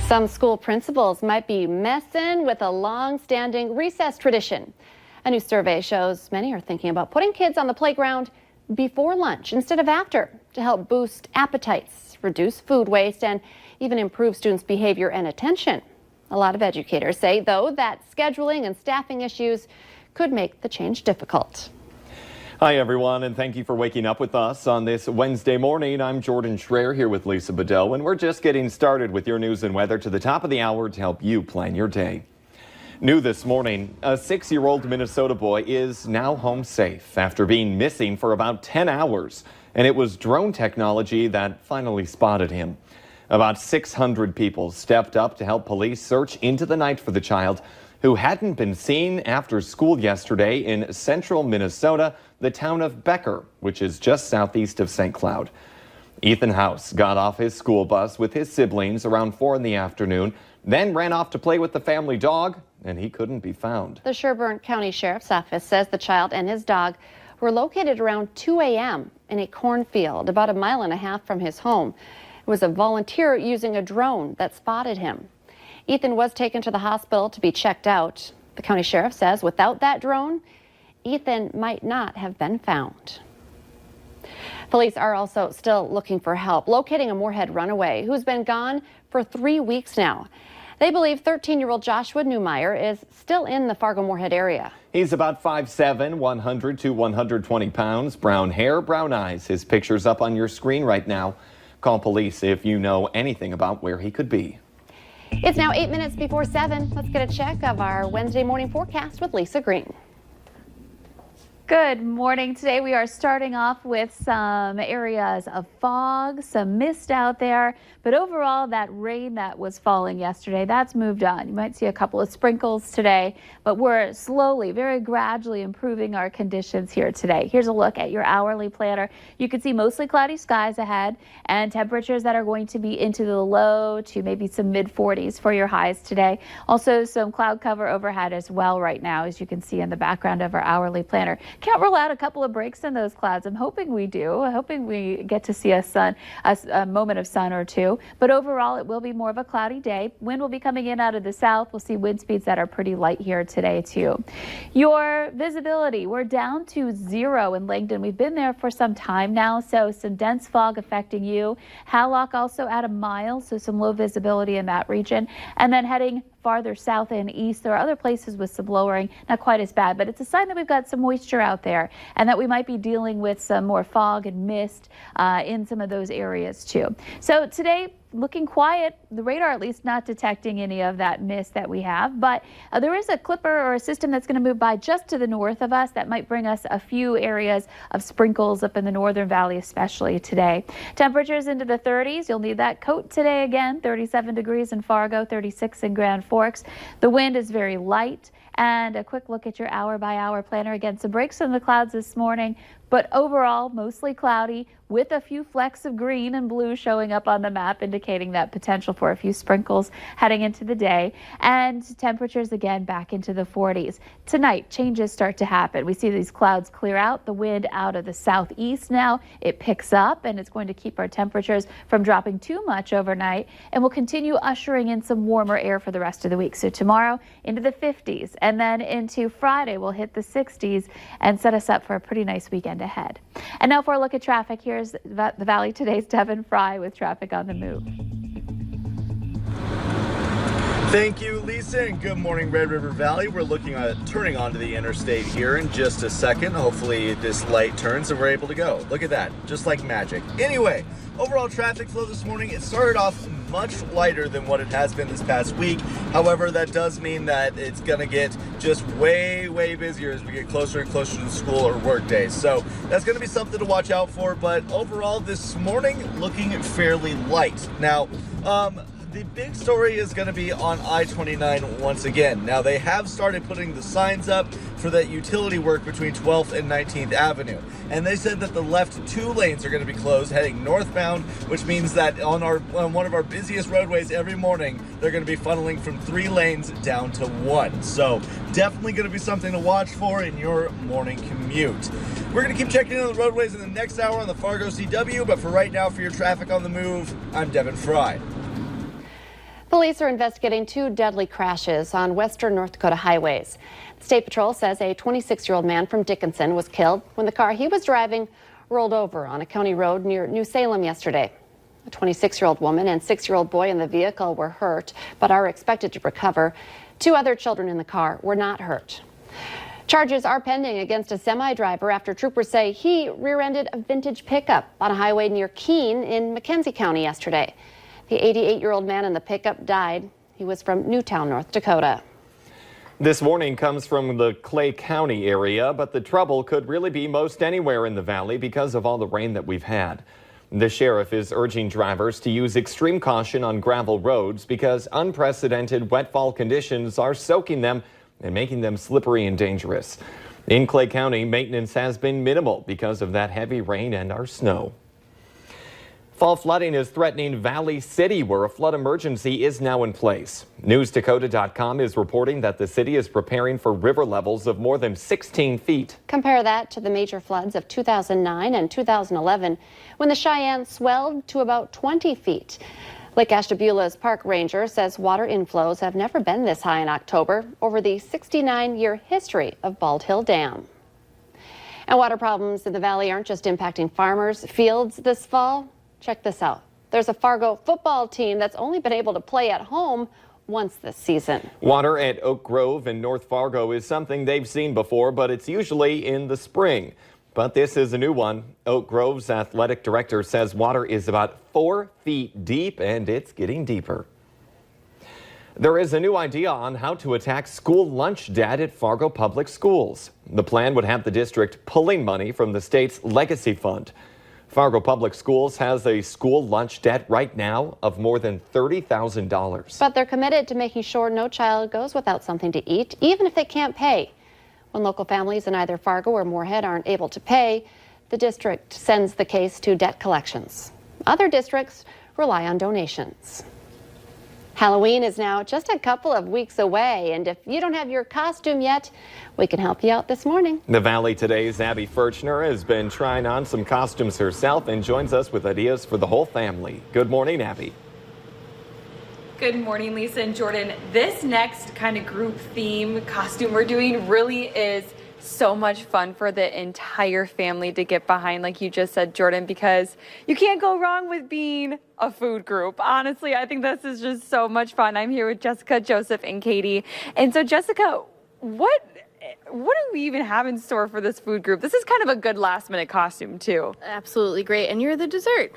Some school principals might be messing with a long-standing recess tradition. A new survey shows many are thinking about putting kids on the playground before lunch instead of after to help boost appetites, reduce food waste, and even improve students' behavior and attention. A lot of educators say, though, that scheduling and staffing issues could make the change difficult. Hi, everyone, and thank you for waking up with us on this Wednesday morning. I'm Jordan Schreier here with Lisa Bedell, and we're just getting started with your news and weather to the top of the hour to help you plan your day. New this morning, a 6-year-old Minnesota boy is now home safe after being missing for about 10 hours, and it was drone technology that finally spotted him. About 600 people stepped up to help police search into the night for the child, who hadn't been seen after school yesterday in central Minnesota, the town of Becker, which is just southeast of St. Cloud. Ethan House got off his school bus with his siblings around 4 in the afternoon, then ran off to play with the family dog, and he couldn't be found. The Sherburne County Sheriff's Office says the child and his dog were located around 2 a.m. in a cornfield about 1.5 miles from his home. It was a volunteer using a drone that spotted him. Ethan was taken to the hospital to be checked out. The county sheriff says without that drone, Ethan might not have been found. Police are also still looking for help locating a Moorhead runaway who's been gone for 3 weeks now. They believe 13-year-old Joshua Newmeyer is still in the Fargo-Moorhead area. He's about 5'7", 100 to 120 pounds, brown hair, brown eyes. His picture's up on your screen right now. Call police if you know anything about where he could be. It's now 8 minutes before 7. Let's get a check of our Wednesday morning forecast with Lisa Green. Good morning. Today we are starting off with some areas of fog, some mist out there, but overall that rain that was falling yesterday, that's moved on. You might see a couple of sprinkles today, but we're slowly, very gradually improving our conditions here today. Here's a look at your hourly planner. You can see mostly cloudy skies ahead and temperatures that are going to be into the low to maybe some mid 40s for your highs today. Also some cloud cover overhead as well right now, as you can see in the background of our hourly planner. Can't rule out a couple of breaks in those clouds. I'm hoping we do. I'm hoping we get to see a moment of sun or two. But overall, it will be more of a cloudy day. Wind will be coming in out of the south. We'll see wind speeds that are pretty light here today, too. Your visibility, we're down to 0 in Langdon. We've been there for some time now, so some dense fog affecting you. Hallock also at 1 mile, so some low visibility in that region. And then heading farther south and east, there are other places with some lowering, not quite as bad, but it's a sign that we've got some moisture out there and that we might be dealing with some more fog and mist in some of those areas too. So today, looking quiet, the radar at least not detecting any of that mist that we have, but there is a clipper or a system that's going to move by just to the north of us that might bring us a few areas of sprinkles up in the northern valley, especially today. Temperatures into the 30s. You'll need that coat today again. 37 degrees in Fargo, 36 in Grand Forks. The wind is very light. And a quick look at your hour-by-hour planner. Again, some breaks in the clouds this morning, but overall mostly cloudy with a few flecks of green and blue showing up on the map, indicating that potential for a few sprinkles heading into the day. And temperatures again back into the 40s. Tonight, changes start to happen. We see these clouds clear out, the wind out of the southeast now. It picks up and it's going to keep our temperatures from dropping too much overnight, and will continue ushering in some warmer air for the rest of the week. So tomorrow into the 50s, and then into Friday we'll hit the 60s and set us up for a pretty nice weekend ahead. And now for a look at traffic, here's the Valley Today's Devin Fry with traffic on the move. Thank you, Lisa, and good morning, Red River Valley. We're looking at turning onto the interstate here in just a second. Hopefully this light turns and we're able to go. Look at that, just like magic. Anyway, overall traffic flow this morning, it started off much lighter than what it has been this past week. However, that does mean that it's going to get just way busier as we get closer and closer to the school or work days. So that's going to be something to watch out for. But overall this morning, looking fairly light. Now, the big story is going to be on I-29 once again. Now, they have started putting the signs up for that utility work between 12th and 19th Avenue. And they said that the left 2 lanes are going to be closed heading northbound, which means that on one of our busiest roadways every morning, they're going to be funneling from 3 lanes down to 1. So definitely going to be something to watch for in your morning commute. We're going to keep checking in on the roadways in the next hour on the Fargo CW, but for right now, for your traffic on the move, I'm Devin Fry. Police are investigating 2 deadly crashes on western North Dakota highways. The State Patrol says a 26-year-old man from Dickinson was killed when the car he was driving rolled over on a county road near New Salem yesterday. A 26-year-old woman and 6-year-old boy in the vehicle were hurt, but are expected to recover. 2 other children in the car were not hurt. Charges are pending against a semi-driver after troopers say he rear-ended a vintage pickup on a highway near Keene in McKenzie County yesterday. The 88-year-old man in the pickup died. He was from Newtown, North Dakota. This warning comes from the Clay County area, but the trouble could really be most anywhere in the valley because of all the rain that we've had. The sheriff is urging drivers to use extreme caution on gravel roads because unprecedented wet fall conditions are soaking them and making them slippery and dangerous. In Clay County, maintenance has been minimal because of that heavy rain and our snow. Fall flooding is threatening Valley City, where a flood emergency is now in place. NewsDakota.com is reporting that the city is preparing for river levels of more than 16 feet. Compare that to the major floods of 2009 and 2011, when the Cheyenne swelled to about 20 feet. Lake Ashtabula's park ranger says water inflows have never been this high in October over the 69-year history of Bald Hill Dam. And water problems in the valley aren't just impacting farmers' fields this fall. Check this out. There's a Fargo football team that's only been able to play at home once this season. Water at Oak Grove in North Fargo is something they've seen before, but it's usually in the spring. But this is a new one. Oak Grove's athletic director says water is about 4 feet deep and it's getting deeper. There is a new idea on how to attack school lunch debt at Fargo Public Schools. The plan would have the district pulling money from the state's legacy fund. Fargo Public Schools has a school lunch debt right now of more than $30,000. But they're committed to making sure no child goes without something to eat, even if they can't pay. When local families in either Fargo or Moorhead aren't able to pay, the district sends the case to debt collections. Other districts rely on donations. Halloween is now just a couple of weeks away, and if you don't have your costume yet, we can help you out this morning. The Valley Today's Abby Furchner has been trying on some costumes herself and joins us with ideas for the whole family. Good morning, Abby. Good morning, Lisa and Jordan. This next kind of group theme costume we're doing really is so much fun for the entire family to get behind, like you just said, Jordan, because you can't go wrong with being a food group. Honestly, I think this is just so much fun. I'm here with Jessica, Joseph, and Katie. And so, Jessica, what do we even have in store for this food group? This is kind of a good last-minute costume, too. Absolutely great. And you're the dessert.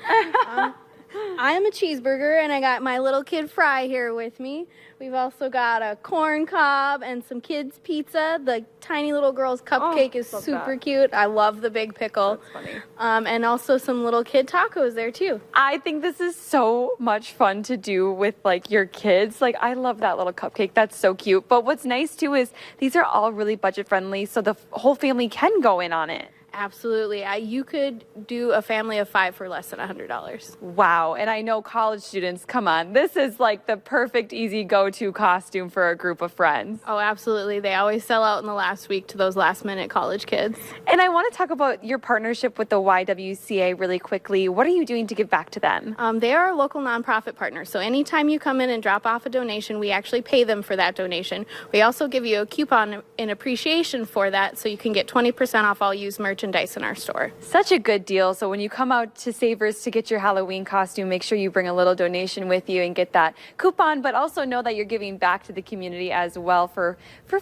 I am a cheeseburger, and I got my little kid Fry here with me. We've also got a corn cob and some kids' pizza. The tiny little girl's cupcake is super cute. I love the big pickle. That's funny. And also some little kid tacos there, too. I think this is so much fun to do with, like, your kids. Like, I love that little cupcake. That's so cute. But what's nice, too, is these are all really budget-friendly, so the whole family can go in on it. Absolutely. You could do a family of 5 for less than $100. Wow. And I know college students, come on, this is like the perfect easy go-to costume for a group of friends. Oh, absolutely. They always sell out in the last week to those last-minute college kids. And I want to talk about your partnership with the YWCA really quickly. What are you doing to give back to them? They are a local nonprofit partner. So anytime you come in and drop off a donation, we actually pay them for that donation. We also give you a coupon in appreciation for that, so you can get 20% off all used merchandise in our store. Such a good deal. So when you come out to Savers to get your Halloween costume, make sure you bring a little donation with you and get that coupon, but also know that you're giving back to the community as well for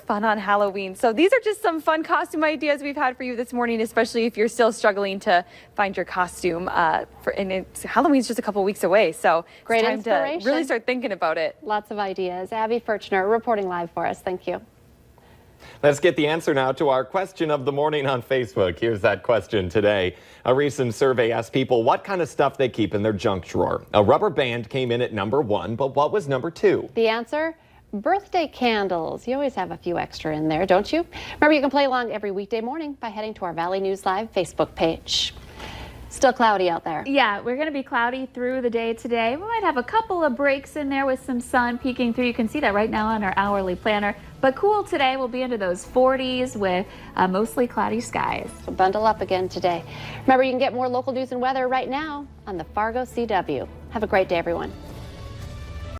fun on Halloween. So these are just some fun costume ideas we've had for you this morning, especially if you're still struggling to find your costume. And Halloween's just a couple weeks away, so Great it's time inspiration. to really start thinking about it. Lots of ideas. Abby Furchner reporting live for us. Thank you. Let's get the answer now to our question of the morning on Facebook. Here's that question today. A recent survey asked people what kind of stuff they keep in their junk drawer. A rubber band came in at number 1, but what was number 2? The answer? Birthday candles. You always have a few extra in there, don't you? Remember, you can play along every weekday morning by heading to our Valley News Live Facebook page. Still cloudy out there. Yeah, we're going to be cloudy through the day today. We might have a couple of breaks in there with some sun peeking through. You can see that right now on our hourly planner. But cool today. We'll be into those 40s with mostly cloudy skies. So bundle up again today. Remember, you can get more local news and weather right now on the Fargo CW. Have a great day, everyone.